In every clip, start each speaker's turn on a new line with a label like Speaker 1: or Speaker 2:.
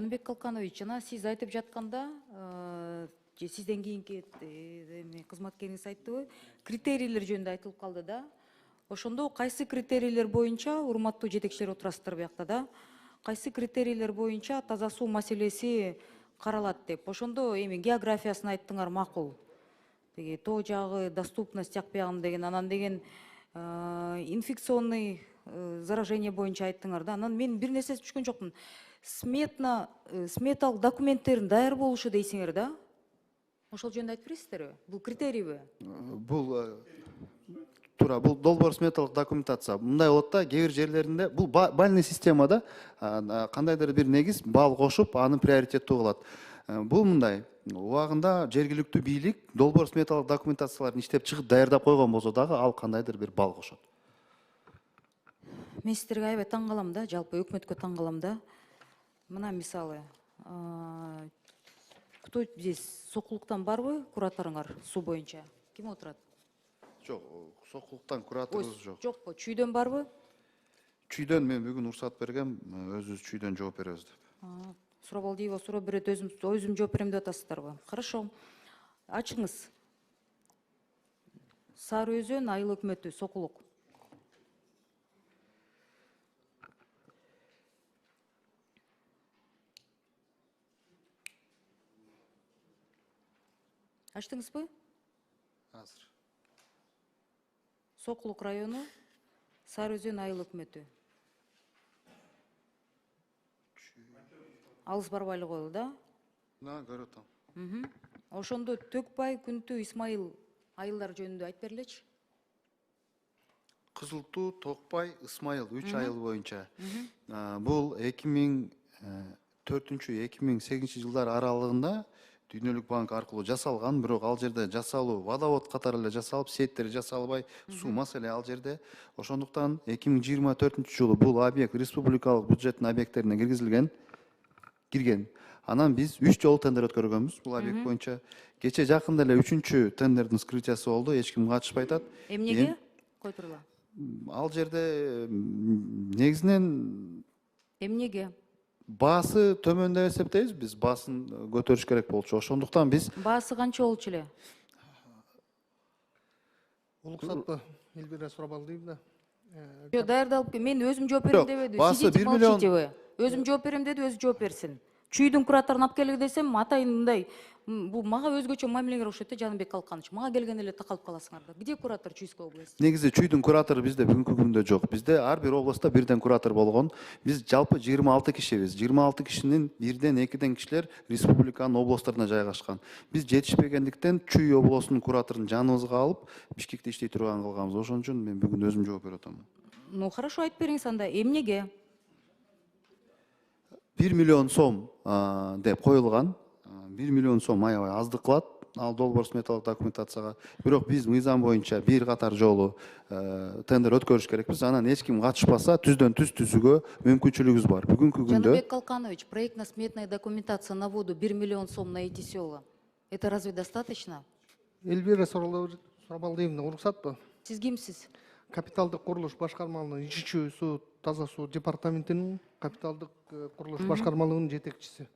Speaker 1: Жанбек Калканович, жана сиз айтып жатканда, сизден кийинки кызматкериңиз айттыбы, критерийлер жөнүндө айтылып калды да. Ошондо кайсы критерийлер боюнча, урматтуу жетекчилер отурасыздар буякта да, кайсы критерийлер боюнча таза суу маселеси каралат деп. Ошондо эми географиясын айттыңар, макул. Деги тоо жагы, доступность жак бягын деген, анан деген инфекционный заражение боюнча айттыңар да. Анан мен бир нерсе түшкөн жокмун. Сметалык документтерин даяр болушу дейсиңер да? Ошол жөнүндө айтып бересиздерби? Бул критерийби?
Speaker 2: Бул туура, бул долбоор сметалык документация. Мындай болот да, кээ бир жерлеринде бул бальный системада кандайдыр бир негиз бал кошуп, аны приоритеттүү кылат. Бул мындай, убагында жергиликтүү бийлик долбоор сметалык документацияларын иштеп чыгып даярдап койгон болсо дагы ал кандайдыр бир бал кошот.
Speaker 1: Мен сиздерге аябай таң калам да, жалпы өкмөткө таң калам да. Мына мисалы, кто здесь сокулуктан барбы кураторуңар суу боюнча? Ким отурат?
Speaker 2: Жок, сокулуктан кураторубуз жок.
Speaker 1: Жокпу, чүйдөн барбы?
Speaker 2: Чүйдөн мен бүгүн уруксат бергем, өзүбүз чүйдөн жооп беребиз деп.
Speaker 1: Сурап алдыйбы, сурап берет, өзүм жооп берем деп атасыздарбы? Хорошо. Ачыңыз. Сары Өзөн айыл өкмөтү, Сокулук. Ачтыңызбы?
Speaker 2: Азыр.
Speaker 1: Сокулук району, Сары Өзөн айыл өкмөтү. Алыс барбай эле коелу да?
Speaker 2: Көрүп атам.
Speaker 1: Ошондо Төкбай, Күнтү, Исмайыл айылдар жөнүндө айтып бергилечи.
Speaker 2: Кызыл Туу, Токпай, Исмайыл 3 айыл боюнча. Бул 2004-2008 жылдар аралыгында Дүйнөлүк банк аркылуу жасалган, бирок ал жерде жасалуу водовод катары эле жасалып, сеттери жасалбай, суу маселе ал жерде. Ошондуктан 2024-жылы бул объект республикалык бюджеттин объекттерине кирген. Анан биз 3 жолу тендер өткөргөнбүз бул объект боюнча. Кече жакында эле 3-чү тендердин скрытиясы болду, эч ким катышпай атат.
Speaker 1: Эмнеге? Кой турла.
Speaker 2: Ал жерде негизинен
Speaker 1: Эмнеге?
Speaker 2: баасы төмөн деп эсептейбиз, биз баасын көтөрүш керек болчу. Ошондуктан биз
Speaker 1: Баасы канча болчу эле?
Speaker 3: Уруксатты Элбира сурап алдым да.
Speaker 1: Жок, даярдалып, мен өзүм жооп берем дебеди.
Speaker 2: баасы
Speaker 1: Сидите
Speaker 2: 1 миллион.
Speaker 1: молчитеби? Өзүм жооп берем деди, өзү жооп берсин. Чүйдүн кураторун алып келе десем, атайын мындай, бул мага өзгөчө мамилеңер окшойт да, Жаныбек Калканович. Мага келген эле такалып каласыңар да. Где куратор Чуйской области?
Speaker 2: негизи чүйдүн куратору бизде бүгүнкү күндө жок. Бизде ар бир областта бирден куратор болгон. Биз жалпы 26 кишибиз. 26 кишинин бирден, экиден кишилер республиканын областарына жайгашкан. Биз жетишпегендиктен Чүй областынын кураторун жаныбызга алып, Бишкекте иштей турган кылганбыз. Ошон үчүн мен бүгүн өзүм жооп берип атам.
Speaker 1: Ну, хорошо, айтып бериңиз анда. Эмнеге?
Speaker 2: 1 миллион сом деп коюлган. 1 миллион сом аябай аздык кылат ал долбоор сметалык документацияга. Бирок биз мыйзам боюнча бир катар жолу тендер өткөрүш керекпиз. Анан эч ким катышпаса, түздөн түз түзүүгө мүмкүнчүлүгүбүз бар. Бүгүнкү күндө
Speaker 1: Жаныбек Калканович, проектно-сметная документация на воду 1 миллион сом на эти села. Это разве достаточно?
Speaker 3: Элбира сурап алдым, уруксатпы?
Speaker 1: Сиз кимсиз?
Speaker 3: Капиталдык курулуш башкармалыгынын ички суу, таза суу департаментинин капиталдык курулуш башкармалыгынын жетекчиси.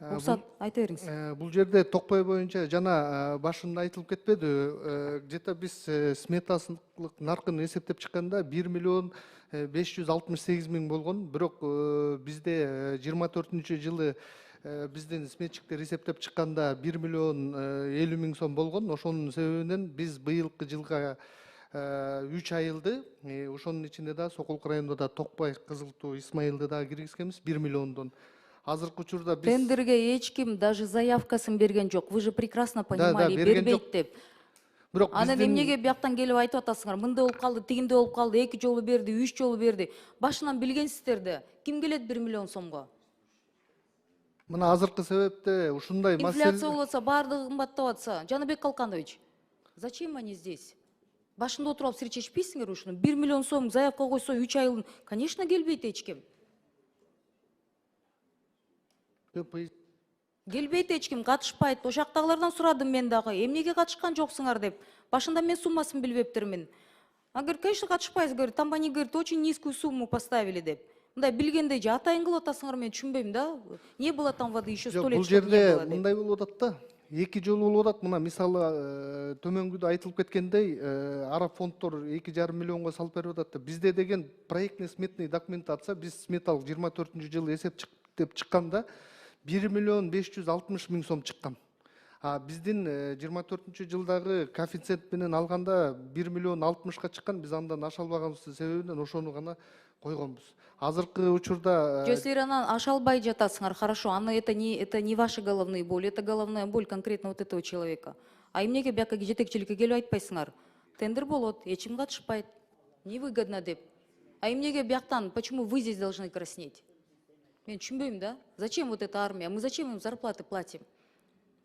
Speaker 1: Уруксат, айта бериңиз.
Speaker 3: Бул жерде Токпой боюнча жана башында айтылып кетпеди, где-то биз сметасылык наркын эсептеп чыкканда 1 миллион 568 миң болгон, бирок бизде 24-жылы биздин сметчиктер эсептеп чыкканда 1 миллион 50 миң сом болгон. Ошонун себебинен биз быйылкы жылга 3 айылды, ошонун ичинде да Сокулук районунда да Токпай, Кызыл Туу, Исмайылды да киргизгенбиз 1 миллиондон. Азыркы учурда биз
Speaker 1: Тендерге эч ким даже заявкасын берген жок. Вы же прекрасно понимали, бербейт деп.
Speaker 3: бирок
Speaker 1: Анан эмнеге бияктан келип айтып атасыңар? Мындай болуп калды, тигинде болуп калды, 2 жолу берди, 3 жолу берди. Башынан билгенсиздер да. Ким келет 1 миллион сомго?
Speaker 3: мына азыркы себепте ушундай
Speaker 1: Инфляция болуп атса, баардыгы кымбаттап атса, Жаныбек Калканович, зачем они здесь? Башында отуруп алып чечпейсиңер ушуну. 1 миллион сом заявка койсо 3 айылын, конечно, келбейт эч ким. Келбейт эч ким, катышпайт. Ошактагылардан сурадым мен дагы. Эмнеге катышкан жоксуңар деп. Башында мен суммасын билбептермин. Конечно, катышпайсыз, говорит, там они, говорит, очень низкую сумму поставили деп. Мындай билгендей же атайын кылып атасыңар, мен түшүнбөйм да. Не было там воды еще 100 лет?
Speaker 3: Бул
Speaker 1: чтоб не
Speaker 3: жерде
Speaker 1: было деп.
Speaker 3: мындай болуп атат да. Эки жолу болуп атат. Мына мисалы төмөнгүдө айтылып кеткендей, араб фонддор 2,5 миллионго салып берип атат да. Бизде деген проектный сметный документация, биз сметалык 24-жылы эсептеп чыкканда 1 миллион 560 миң сом чыккан. А биздин 24-жылдагы коэффициент менен алганда 1 миллион 60ка чыккан. Биз андан аша албаганыбыздын себебинен ошону гана койгонбуз. Азыркы учурда
Speaker 1: Жо силер анан аша албай жатасыңар, хорошо, это не ваши головные боли, это головная боль конкретно вот этого человека. А эмнеге бияка жетекчиликке келип айтпайсыңар? Тендер болот, эч ким катышпайт, невыгодно деп. А эмнеге бияктан, почему вы здесь должны краснеть? Мен түшүнбөйм да. Зачем вот эта армия? Мы зачем им зарплаты платим?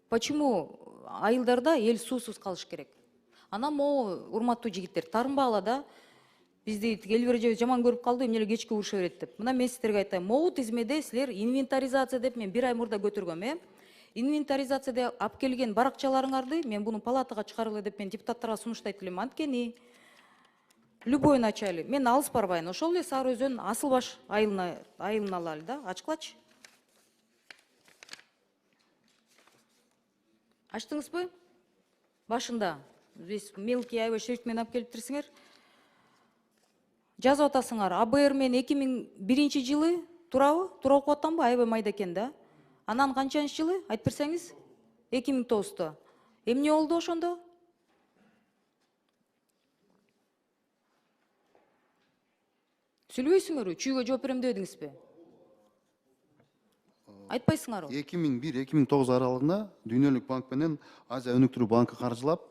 Speaker 1: Почему айылдарда эл суусуз калыш керек? Анан могу урматтуу жигиттер, таарынбагыла да. Бизди Элвира эже жаман көрүп калды, эмне эле кечке уруша берет деп. Мына мен силерге айтайын, могу тизмеде силер инвентаризация деп мен 1 ай мурда көтөргөм, инвентаризация деп алып келген баракчаларыңарды мен буну палатага чыгаралы деп мен депутаттарга сунуштайт элем. Анткени любой начальник, мен алыс барбайын, ошол эле Сары Өзөн Асылбаш айылын алалы да, ачкылачы. Ачтыңызбы? Башында здесь мелкий аябай шрифт менен алып келиптирсиңер. Жазып атасыңар, АБР мен 2001-жылы туурабы? Туура окуп атамбы? Аябай майда экен да. Анан канчанчы жылы? Айтып берсеңиз? 2009-то. Эмне болду ошондо? Сүйлөбөйсүңөрбү? Чүйгө жооп берем дебедиңизби? Айтпайсыңарбы?
Speaker 2: 2001-2009 аралыгында Дүйнөлүк банк менен Азия өнүктүрүү банкы каржылап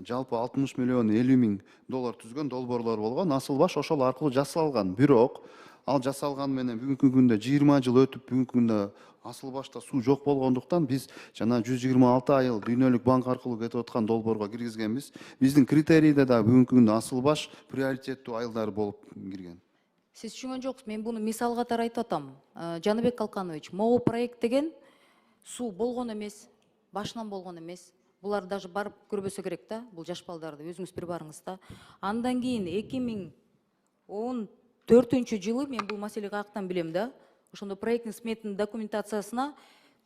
Speaker 2: жалпы 60 миллион 50 миң доллар түзгөн долбоорлор болгон. Асылбаш ошол аркылуу жасалган. Бирок ал жасалган менен бүгүнкү күндө 20 жыл өтүп, бүгүнкү күндө Асылбашта суу жок болгондуктан биз жана 126 айыл Дүйнөлүк банк аркылуу кетип аткан долбоорго киргизгенбиз. Биздин критерийде да бүгүнкү күндө Асылбаш приоритеттүү айылдар болуп кирген.
Speaker 1: Сиз түшүнгөн жоксуз, мен буну мисал катары айтып атам. Жаныбек Калканович, могу проект деген суу болгон эмес, башынан болгон эмес. Булар даже барып көрбөсө керек да, бул жаш балдарды өзүңүз бир барыңыз да. Андан кийин 2014-жылы мен бул маселени каяктан билем да. Ошондо проектный сметный документациясына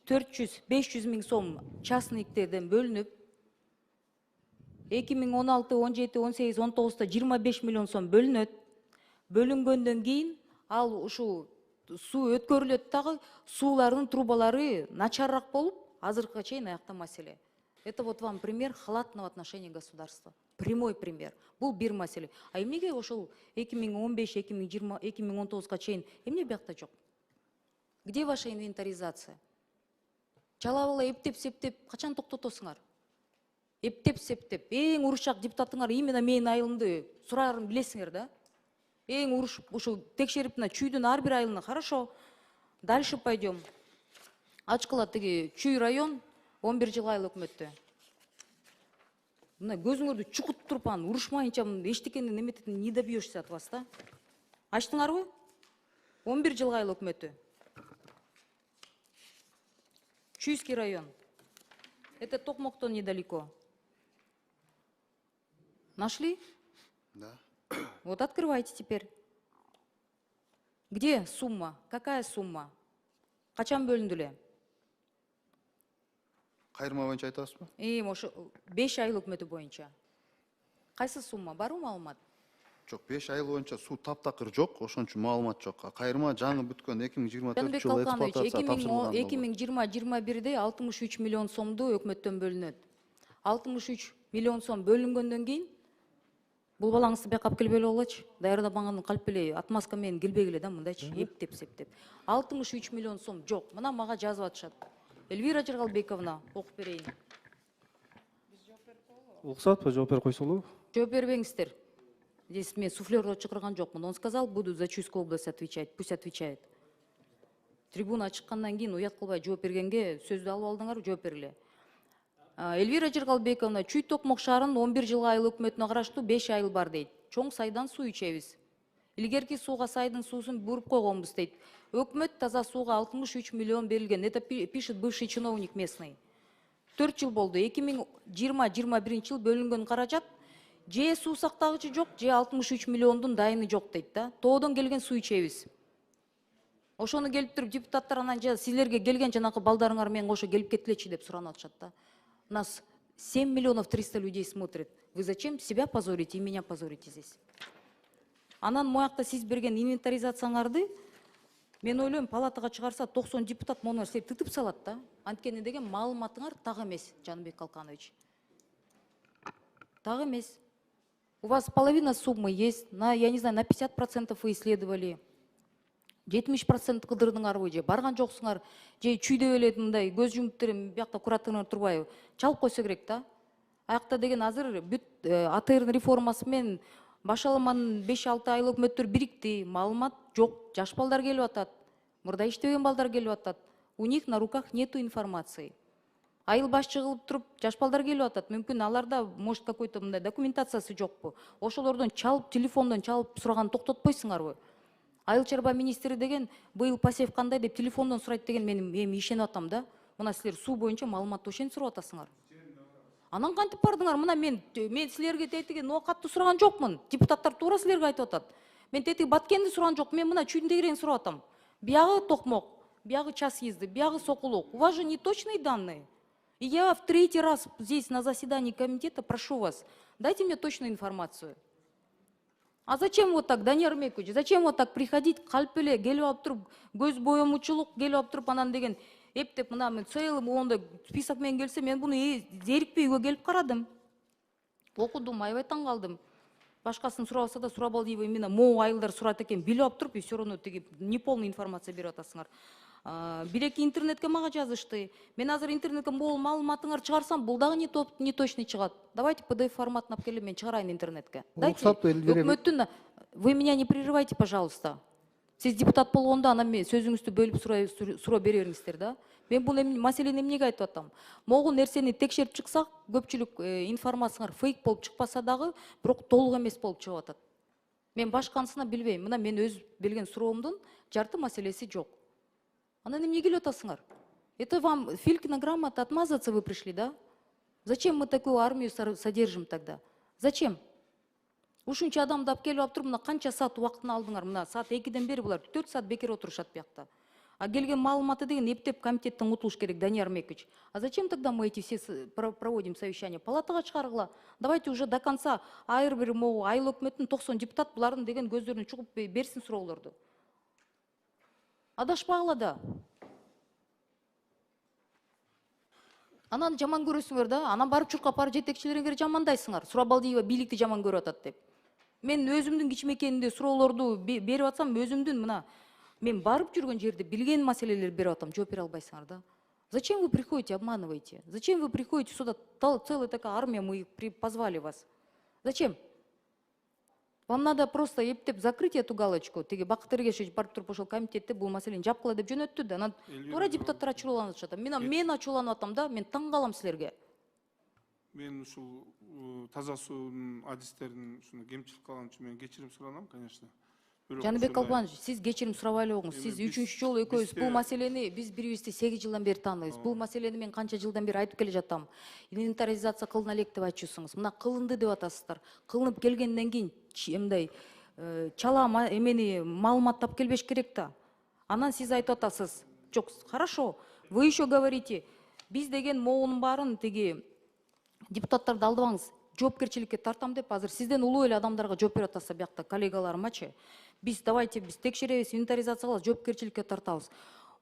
Speaker 1: 400-500 миң сом частниктерден бөлүнүп, 2016, 17, 18, 19-та 25 миллион сом бөлүнөт. Бөлүнгөндөн кийин ал ушул суу өткөрүлөт дагы, суулардын трубалары начарраак болуп, азыркыга чейин аякта маселе. Это вот вам пример халатного отношения государства. Прямой пример. Бул бир маселе. А эмнеге ошол 2015, 2020, 2019-га чейин эмне биякта жок? Где ваша инвентаризация? Чалабыла эптеп-септеп качан токтотосуңар? Эптеп-септеп. Эң урушак депутатыңар именно менин айылымды сурарын билесиңер да? Эң урушуп ушул текшерип мына Чүйдүн ар бир айылына. Хорошо. Дальше пойдем. Ачкыла тиги Чүй район 11 жыл айыл өкмөттө. Мына көзүңөрдү чукуп туруп анан урушмайынча эчтекени немететин не добьешься от вас да? Ачтыңарбы? 11 жыл айыл өкмөттө. Чуйский район. Это Токмоктон недалеко. Нашли?
Speaker 2: Да.
Speaker 1: Вот открывайте теперь. Где сумма? Какая сумма? Качан бөлүндү эле?
Speaker 2: Кайрма боюнча айтасызбы?
Speaker 1: Ошо 5 айыл өкмөтү боюнча. Кайсы сумма? Барбы маалымат?
Speaker 2: Жок, 5 айыл боюнча суу таптакыр жок, ошон үчүн маалымат жок. Кайрма жаңы бүткөн 2024
Speaker 1: Жаныбек
Speaker 2: жылы
Speaker 1: Калканович,
Speaker 2: эксплуатация тапшырылган.
Speaker 1: 2020-21-де 63 миллион сомду өкмөттөн бөлүнөт. 63 миллион сом бөлүнгөндөн кийин бул балаңызды бияка алып келбей эле болочу. Даярдабагандын калп эле отмазка менен келбегиле да мындайчы, эптеп-септеп. 63 миллион сом жок. Мына мага жазып атышат. Элвира Жыргалбековна, окуп берейин.
Speaker 4: Уруксатпы, жооп берип койсо болобу?
Speaker 1: Жооп бербеңиздер. Здесь мен суфлёрду чакырган жокмун. Он сказал, буду за Чуйскую область отвечать. Пусть отвечает. Трибуна чыккандан кийин уят кылбай жооп бергенге сөздү алып алдыңар, жооп бергиле. Элвира Жыргалбековна, Чүй Токмок шаарынын 11 жылга айыл өкмөтүнө караштуу 5 айыл бар дейт. Чоң сайдан суу ичебиз. Илгерки сууга сайдын суусун буруп койгонбуз дейт. Өкмөт таза сууга 63 миллион берилген. Это пишет бывший чиновник местный. 4 жыл болду. 2020-21 жыл бөлүнгөн каражат же суу сактагычы жок, же 63 миллиондун дайыны жок дейт да. Тоодон келген суу ичебиз. Ошону келип туруп депутаттар анан силерге келген жанакы балдарыңар менен кошо келип кеткилечи деп суранып атышат да. Нас 7 миллионов 300 людей смотрит. Вы зачем себя позорите и меня позорите здесь? Анан моякта сиз берген инвентаризацияңарды мен ойлойм палатага чыгарса 90 депутат мону силер тытып салат да. Анткени деген маалыматыңар так эмес, Жаныбек Калканович. Так эмес. У вас половина суммы есть, я не знаю, на 50% вы исследовали. 70% кыдырдыңарбы же барган жоксуңар же чүйдөп эле мындай көз жумуп туруп биякта куратыңар турбайбы? Чалып койсо керек да. Аякта деген азыр бүт АТР реформасы менен башаламанын 5-6 айлык өкмөттөр бирикти, маалымат жок, жаш балдар келип атат, мурда иштебеген балдар келип атат. У них на руках нету информации. Айыл башчы кылып туруп жаш балдар келип атат. Мүмкүн аларда может какой-то мындай документациясы жокпу. Ошолордон чалып, телефондон чалып сураган токтотпойсуңарбы? Айыл чарба министри деген быйыл посев кандай деп телефондон сурайт деген мен эми ишенип атам да. Мына силер суу боюнча маалыматты ошентип сурап атасыңар. Анан кантип бардыңар? Мына мен силерге тетиги ноокатты сураган жокмун. Депутаттар туура силерге айтып атат. Мен тетиги Баткенди сураган жок. Мен мына чүйдүндөгүрөң сурап атам. Биягы токмок, биягы час езды, биягы сокулук. У вас же не точные данные. И я в 3-й раз здесь на заседании комитета прошу вас, дайте мне точную информацию. А зачем вот так, Данияр Мекович, зачем вот так приходить, калп эле келип алып туруп, көз боемучулук келип алып туруп, анан деген эптеп мына мен целый ондай список менен келсе, мен буну зерикпей үйгө келип карадым. Окудум, аябай таң калдым. Башкасын сурабаса да сурап ал дейбы, именно могу айылдар сурат экен, билип алып туруп, и все равно тиги неполная информация берип атасыңар. Биреки интернетке мага жазышты. Мен азыр интернетке могул маалыматыңар чыгарсам, бул дагы не точный чыгат. Давайте PDF форматын алып келип мен чыгарайын интернетке. Дайте. Өкмөттүн, вы меня не прерывайте, пожалуйста. Сиз депутат болгондо анан мен сөзүңүздү бөлүп суроо бере бериңиздер да. Мен бул маселени эмнеге айтып атам? Могул нерсени текшерип чыксак, көпчүлүк информациялар фейк болуп чыкпаса дагы, бирок толук эмес болуп чыгып атат. Мен башканысына билбейм. Мына мен өз билген суроомдун жарты маселеси жок. Анан эмне келип атасыңар? Это вам Филькина грамота, отмазаться вы пришли, да? Зачем мы такую армию содержим тогда? Зачем? Ушунча адамды алып келип алып туруп, мына канча саат убактын алдыңар? Мына саат 2-ден бери булар 4 саат бекер отурушат биякта. А келген маалыматы деген эптеп комитеттен утулуш керек, Данияр Мекович. А зачем тогда мы эти все проводим совещания? Палатага чыгаргыла. Давайте уже до конца ар бир могу айыл өкмөттүн 90 депутат булардын деген көздөрүнө чугуп берсин суроолорду. Адашпагыла да. Анан жаман көрөсүңөр да, анан барып чуркап барып жетекчилериңер жамандайсыңар. Сурабалдиева бийликти жаман көрүп атат деп. Мен өзүмдүн кичмекенинде суроолорду берип атсам, өзүмдүн мына мен барып жүргөн жерде билген маселелерди берип атам, жооп бере албайсыңар да. Зачем вы приходите, обманываете? Зачем вы приходите сюда, целая такая армия, мы позвали вас? Зачем? Вам надо просто ептеп закрыть эту галочку. Теги Бакыт Эргешевич барып туруп ошол комитетте бул маселени жапкыла деп жөнөттү да. Анан туура депутаттар ачууланып атышат. Мен ачууланып атам да, мен таң калам силерге.
Speaker 5: Мен ушул таза суунун адистерин кемчилик калган үчүн мен кечирим суранам, конечно.
Speaker 1: Жаныбек Калканович, сиз кечирим сурабай эле коңуз. Сиз 3-үчү жолу экөөбүз бул маселени биз бири-бирибизди 8 жылдан бери тааныйбыз. Бул маселени мен канча жылдан бери айтып келе жатам. Инвентаризация кылына элек деп айтчусуңуз. Мына кылынды деп атасыздар. Кылынып келгенден кийин мындай чала эмени маалыматтап келбеш керек да. Анан сиз айтып атасыз. Жок, хорошо. Вы еще говорите, биз деген могунун баарын тиги депутаттарды алдыбаңыз, жоопкерчиликке тартам деп азыр сизден улуу эле адамдарга жооп берип атаса биякта коллегаларымачы. Биз давайте биз текшеребиз, инвентаризация кылабыз, жоопкерчиликке тартабыз.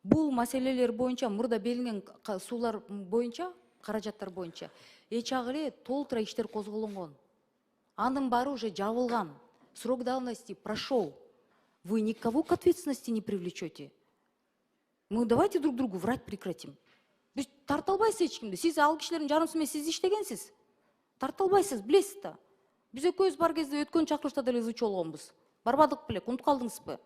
Speaker 1: Бул маселелер боюнча мурда берилген суулар боюнча, каражаттар боюнча эч ак эле толтура иштер козголонгон. Анын баары уже жабылган. Срок давности прошел. Вы никого к ответственности не привлечете. Мы давайте друг другу врать прекратим. Биз тарта албайсыз эч кимди. Сиз ал кишилердин жарымысы менен сиз иштегенсиз. Тарта албайсыз, билесиз да. Биз экөөбүз бар кезде өткөн чакырышта деле ызычы болгонбуз. Барбадык беле, унутуп калдыңызбы?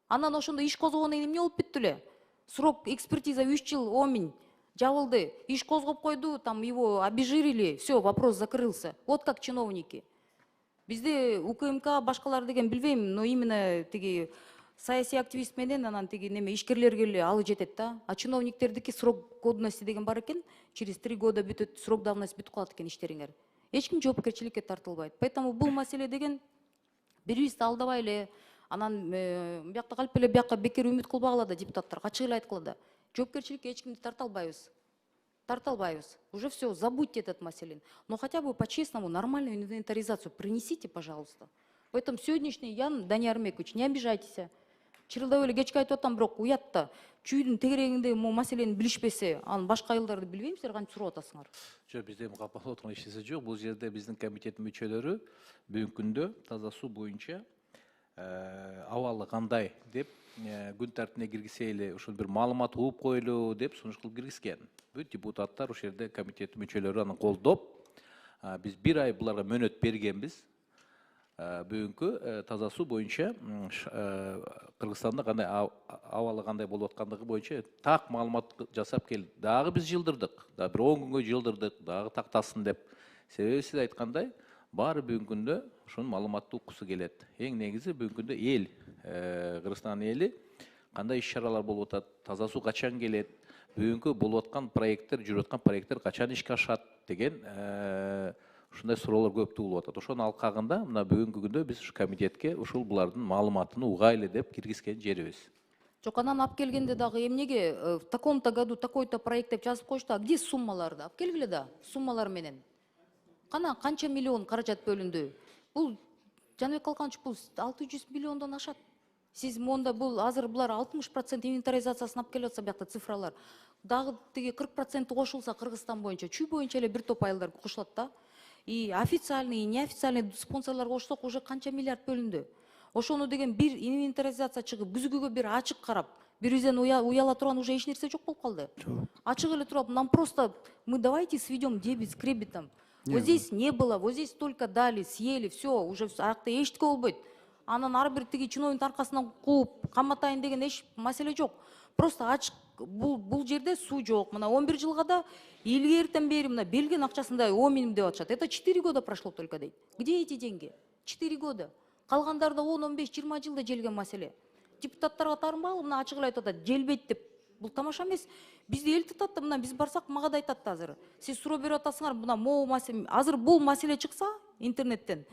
Speaker 1: Анан ошондо иш козгогондон кийин эмне болуп бүттү эле? Срок экспертиза 3 жыл 10 миң жабылды. Иш козгоп койду, там его обезжирили, все, вопрос закрылся. Вот как чиновники. Бизде УКМК башкалар деген билбейм, но именно тиги саясий активист менен анан тиги неме ишкерлерге эле алы жетет да. А чиновниктердики срок годности деген бар экен, через 3 года бүтөт, срок давности бүтүп калат экен иштериңер. Эч ким жоопкерчиликке тартылбайт. Поэтому бул маселе деген бирибизди алдабай эле Анан биякта калып эле бияка бекер үмүт кылбагыла да депутаттарга ачык эле айткыла да. Жоопкерчиликке эч кимди тарта албайбыз. Тарта албайбыз. Уже все, забудьте этот маселен. Но хотя бы по-честному нормальную инвентаризацию принесите, пожалуйста. Поэтому сегодняшний Ян Данияр Армекович, не обижайтесь. Чырылдап эле кечке айтып атам, бирок уят да. Чүйдүн тегерегинде могу маселени билишпесе, анын башка айылдарды билбейм, силер кантип сурап атасыңар?
Speaker 6: Жок, бизде капалып отурган эч нерсе жок. Бул жерде биздин комитеттин мүчөлөрү бүгүнкү күндө таза суу боюнча абалы кандай деп күн тартибине киргизели, ушул бир маалымат угуп коелу деп сунуш кылып киргизген. Бүт депутаттар ушул жерде комитеттин мүчөлөрү аны колдоп, биз бир ай буларга мөөнөт бергенбиз. Бүгүнкү таза суу боюнча Кыргызстанда кандай абалы кандай болуп аткандыгы боюнча так маалымат жасап келди. Дагы биз жылдырдык, да бир 10 күнгө жылдырдык, дагы тактасын деп. Себеби сиз айткандай, баары бүгүнкү күндө ушунун маалыматты уккусу келет. Эң негизи бүгүнкү күндө эл, Кыргызстан эли кандай иш-чаралар болуп атат, таза суу качан келет, бүгүнкү болуп аткан проекттер, жүрүп аткан проекттер качан ишке ашат деген ушундай суроолор көп тугулуп атат. Ошонун алкагында мына бүгүнкү күндө биз ушу комитетке ушул булардын маалыматын угайлы деп киргизген жерибиз.
Speaker 1: Жок, анан алып келгенде дагы эмнеге в таком-то году такой-то проект деп жазып коюшту, а где суммаларды? Алып келгиле да, суммалар менен. Кана канча миллион каражат бөлүндү? Бул Жаныбек Калканович, бул 600 миллиондон ашат. Сиз монда бул азыр булар 60% инвентаризациясын алып келип атса, биякта цифралар. Дагы тиги 40% кошулса Кыргызстан боюнча, чүй боюнча эле бир топ айылдар кошулат да. И официальный, и неофициальный спонсорлор кошсок уже канча миллиард бөлүндү. Ошону деген бир инвентаризация чыгып, күзгүгө бир ачык карап, бирибизден уяла турган уже эч нерсе жок болуп калды. Ачык эле туруп, нам просто мы давайте сведем дебет с кребетом. Вот здесь не было, вот здесь только дали, съели, все, уже аякта эчтеке болбойт. Анан ар бир тиги чиновниктин аркасынан кууп, каматайын деген эч маселе жок. Просто ачык, бул жерде суу жок. Мына 11 жылга да илгертен бери мына берилген акчасында 10 миң деп атышат. Это 4 года прошло только дейт. Где эти деньги? 4 года. Калгандарда 10, 15, 20 жылда желген маселе. Депутаттарга таарынбагыла, мына ачык эле айтып атат, желбейт деп. Бул тамаша эмес. Бизди эл тутат да, мына биз барсак мага да айтат азыр. Сиз суроо берип атасыңар, мына могу маселе, азыр бул маселе чыкса интернеттен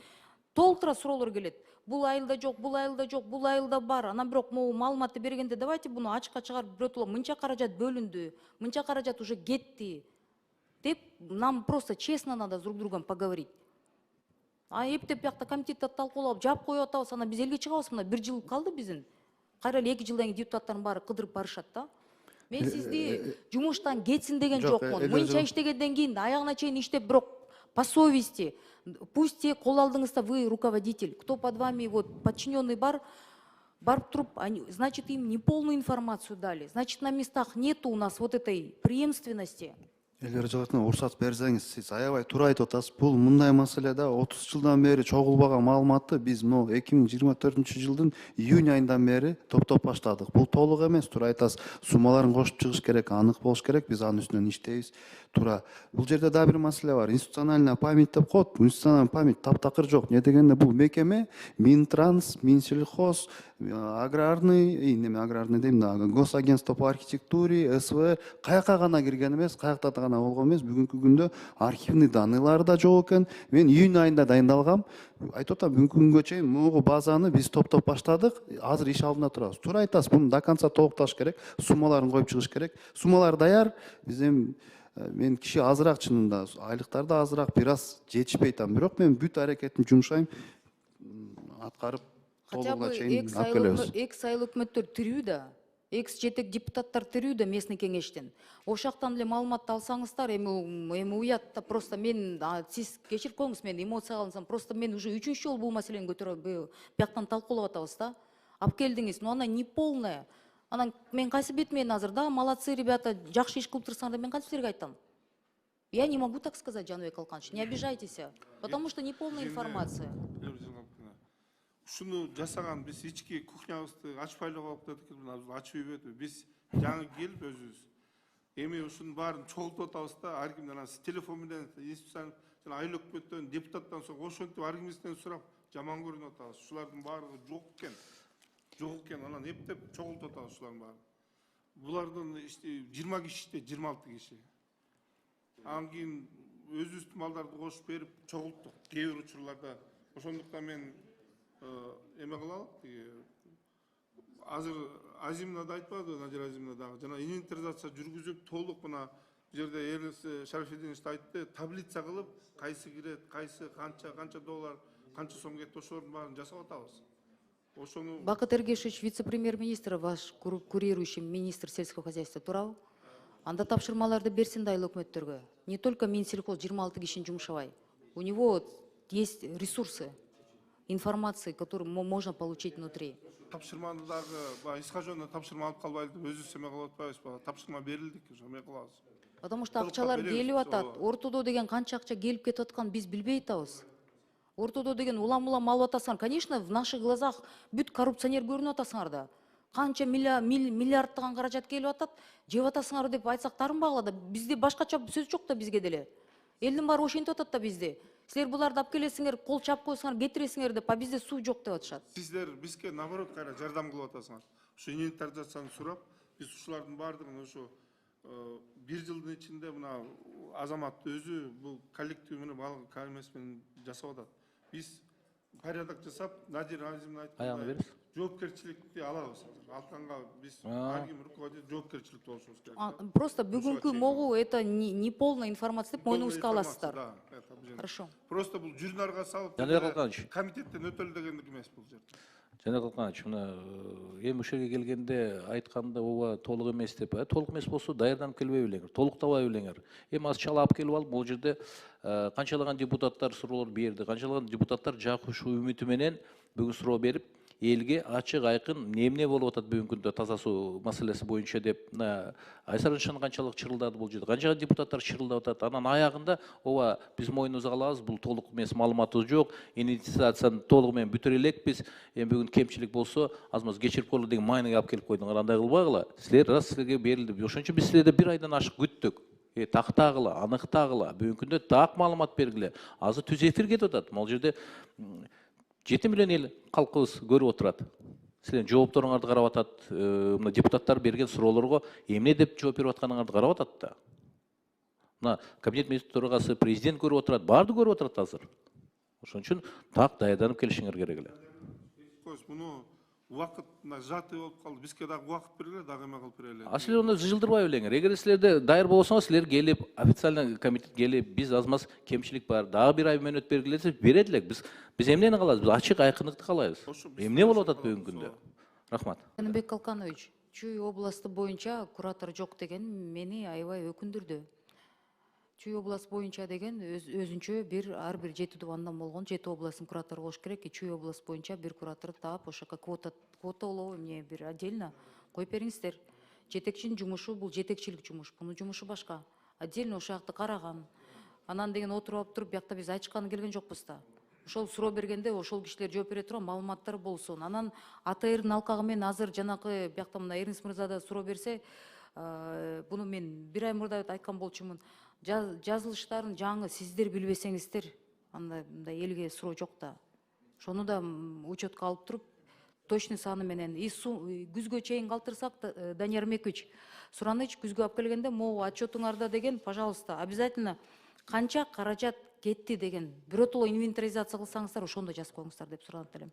Speaker 1: толтура суроолор келет. Бул айылда жок, бул айылда жок, бул айылда бар. Анан бирок могу маалыматты бергенде давайте буну ачыкка чыгарып биротоло мынча каражат бөлүндү, мынча каражат уже кетти деп нам просто честно надо друг с другом поговорить. А эптеп биякта комитетте талкуулап, жаап коюп атабыз, анан биз элге чыгабыз, мына 1 жыл калды биздин. Кайра эле 2 жылдан кийин депутаттардын баары кыдырып барышат да. Мен сизди жумуштан кетсин деген жокмун. Мынча иштегенден кийин аягына чейин иштеп, бирок по совести, пусть те кол алдыңызда вы руководитель, кто под вами вот подчиненный барып туруп, значит им неполную информацию дали, значит на местах нету у нас вот этой преемственности.
Speaker 2: Элбер Жоготуна уруксат берсеңиз, сиз аябай туура айтып атасыз. Бул мындай маселе да 30 жылдан бери чогулбаган маалыматты биз мына 2024 жылдын июнь айынан бери топтоп баштадык. Бул толук эмес, туура айтасыз. Суммаларын кошуп чыгыш керек, анык болуш керек. Биз анын үстүнөн иштейбиз. Туура. Бул жерде дагы бир маселе бар. Институциональная память деп коет. Институциональная память таптакыр жок. Не дегенде бул мекеме Минтранс, Минсельхоз, аграрный дейм да, Госагентство по архитектуре, СВР каяка гана кирген эмес, каякта гана болгон эмес. Бүгүнкү күндө архивный данныйлар да жок экен. Мен июнь айында дайындалгам. Айтып атам, бүгүнкү күнгө чейин могу базаны биз топтоп баштадык. Азыр иш алдында турабыз. Туура айтасыз, муну до конца толукташ керек. Суммаларын коюп чыгыш керек. Суммалар даяр. Биз мен киши азыраак, чынында айлыктар да азыраак, бир аз жетишпей атам. Бирок мен бүт аракетимди жумшайм, аткарып
Speaker 1: Хотя бы экс айыл өкмөттөр тирүү да, экс жетек депутаттар тирүү да местный кеңештен. Ошактан эле маалыматты алсаңыздар, эми уятта просто мен, сиз кечирип коюңуз, мен эмоцияга алынсам, просто мен уже 3-чү жолу бул маселени көтөрөм, бияктан талкуулап атабыз да. Алып келдиңиз, но она не полная. Анан мен кайсы бет менен азыр да, молодцы ребята, жакшы иш кылып турсаңдар, мен кантип силерге айтам? Я не могу так сказать, Жаныбек Калканович, не обижайтесь, потому что не полная информация.
Speaker 5: Ушуну жасаган биз ички кухнябызды ачпай эле калып атат экен, ачып үйбөдү. Биз жаңы келип өзүбүз эми ушунун баарын чогултуп атабыз да, ар кимден телефон менен институцион жана айыл өкмөттөн, депутаттан соң ошентип ар кимибизден сурап жаман көрүнүп атабыз. Ушулардын баары жок экен. Жок экен, анан эптеп чогултуп атабыз ушулардын баарын. Булардын 20 киши, 26 киши. Анан кийин өзүбүздүн малдарды кошуп берип чогулттук кээ бир учурларда. Ошондуктан мен эме кылалык, азыр Азимна да айтпады, Надира Азимна дагы. Жана инвентаризация жүргүзүп, толук мына жерде Эрлис Шарафидинович айтты, таблица кылып, кайсы кирет, кайсы канча доллар, канча сом кетти, ошолордун баарын жасап атабыз. Ошону
Speaker 1: Бакыт Эргешевич, вице-премьер-министр, ваш курирующий министр сельского хозяйства туурабы? Анда тапшырмаларды берсин да айыл өкмөттөргө. Не только Минсельхоз 26 кишини жумшабай. У него есть ресурсы, информации, которые можно получить внутри.
Speaker 5: тапшырманы дагы баягы исхажондан тапшырма алып калбайлы деп өзүбүз эме кылып атпайбызбы? Тапшырма берилдик, ошо эме кылабыз.
Speaker 1: Потому что
Speaker 5: Толуктап
Speaker 1: акчалар
Speaker 5: беребиз
Speaker 1: келип
Speaker 5: біз,
Speaker 1: атат.
Speaker 5: ооба.
Speaker 1: Ортодо деген канча акча келип кетип атканын биз билбей атабыз. Ортодо деген улам алып атасыңар. Конечно, в наших глазах бүт коррупционер көрүнүп атасыңар да. Канча миллиардтаган каражат келип атат, жеп атасыңар деп айтсак таарынбагыла да. Бизде башкача сөз жок да бизге деле. Элдин баары ошентип атат да бизде. Силер буларды алып келесиңер, кол чап койсуңар, кетиресиңер деп, а бизде суу жок деп атышат.
Speaker 5: Сиздер бизге наоборот кайра жардам кылып атасыңар. Ошо инвентаризацияны сурап, биз ушулардын баардыгын ошо бир жылдын ичинде мына азамат өзү бул коллектив менен баалык эмес менен жасап атат. Биз порядок жасап, Надир Азимовна
Speaker 6: Аягына
Speaker 5: айткандай
Speaker 6: бериз.
Speaker 5: жоопкерчиликти алабыз. Алтканга биз ар ким руководитель жоопкерчиликти болушубуз керек.
Speaker 1: Просто бүгүнкү могу это не полная информация деп мойнуңузга аласыздар.
Speaker 5: Да, это объявление.
Speaker 1: Хорошо.
Speaker 5: Просто бул журналга салып,
Speaker 6: Жанар Калканович.
Speaker 5: комитеттен өтөлү дегендик эмес бул жерде.
Speaker 6: Жанар Калканович, мына эми ушул жерге келгенде айтканда ооба толук эмес деп, толук эмес болсо даярданып келбей белеңер, толуктабай белеңер. Эми аз чала алып келип алып, бул жерде канчалаган депутаттар суроолор берди, канчалаган депутаттар жак ушул үмүтү менен бүгүн суроо берип, элге ачык айкын эмне болуп атат бүгүнкү күндө таза суу маселеси боюнча деп мына Айсара Нышан канчалык чырылдады бул жерде, канча депутаттар чырылдап атат. Анан аягында ооба биз мойнубузга алабыз, бул толук эмес, маалыматы жок, инвентаризацияны толугу менен бүтүрө элекпиз. Эми бүгүн кемчилик болсо, азмаз кечирип коелу деген майнага алып келип койдуңар, андай кылбагыла. Силер раз силерге берилди. Ошон үчүн биз силерди бир айдан ашык күттүк. Тактагыла, аныктагыла, бүгүнкү күндө так маалымат бергиле. Азыр түз эфир кетип атат. Могул жерде 7 миллион ел халкыбыз көрүп отурат. Силердин жоопторуңарды карап атат, мына депутаттар берген суроолорго эмне деп жооп берип атканыңарды карап атат да. Мына кабинет министр төрагасы, президент көрүп отурат, баарды көрүп отурат азыр. Ошон үчүн так даярданып келишиңер керек эле.
Speaker 5: Муну убакыт сжатый болуп калды. Бизге дагы убакыт бергиле, дагы эме кылып берели.
Speaker 6: А силер оны жылдырбай белеңер. Эгер силерде даяр болсоңуз, силер келип, официально комитет келип, биз азмаз кемчилик бар, дагы бир ай мөөнөт бергилесе берет элек. Биз эмнени каалайбыз? Биз ачык айкындыкты каалайбыз. Эмне болуп атат бүгүнкү күндө? Рахмат.
Speaker 1: Жаныбек Калканович, Чүй областы боюнча куратор жок деген мени аябай өкүндүрдү. Чүй область боюнча деген өзүнчө ар бир 7 тубандан болгон 7 областтын куратору болуш керек. Чүй область боюнча бир куратор таап, ошоко квота болобу эмне бир отдельно коюп бериңиздер. Жетекчинин жумушу бул жетекчилик жумуш, бунун жумушу башка. Отдельно ошол жакты караган. Анан деген отуруп туруп, биякта биз айтышканы келген жокпуз да. Ошол суроо бергенде ошол кишилер жооп бере турган маалыматтар болсун. Анан АТРдын алкагы менен азыр жанакы биякта мына Эрнис мырза да суроо берсе, буну мен бир ай мурда айткан болчумун. Жазылыштарын жаңы сиздер билбесеңиздер, анда мындай элге суроо жок да. Ошону да учетко алып туруп, точный саны менен күзгө чейин калтырсак, Данияр Мекич Сураныч күзгө алып келгенде, могу отчетуңарда деген, пожалуйста, обязательно канча каражат кетти деген биротоло инвентаризация кылсаңыздар, ошондо жазып коюңуздар деп суранат элем.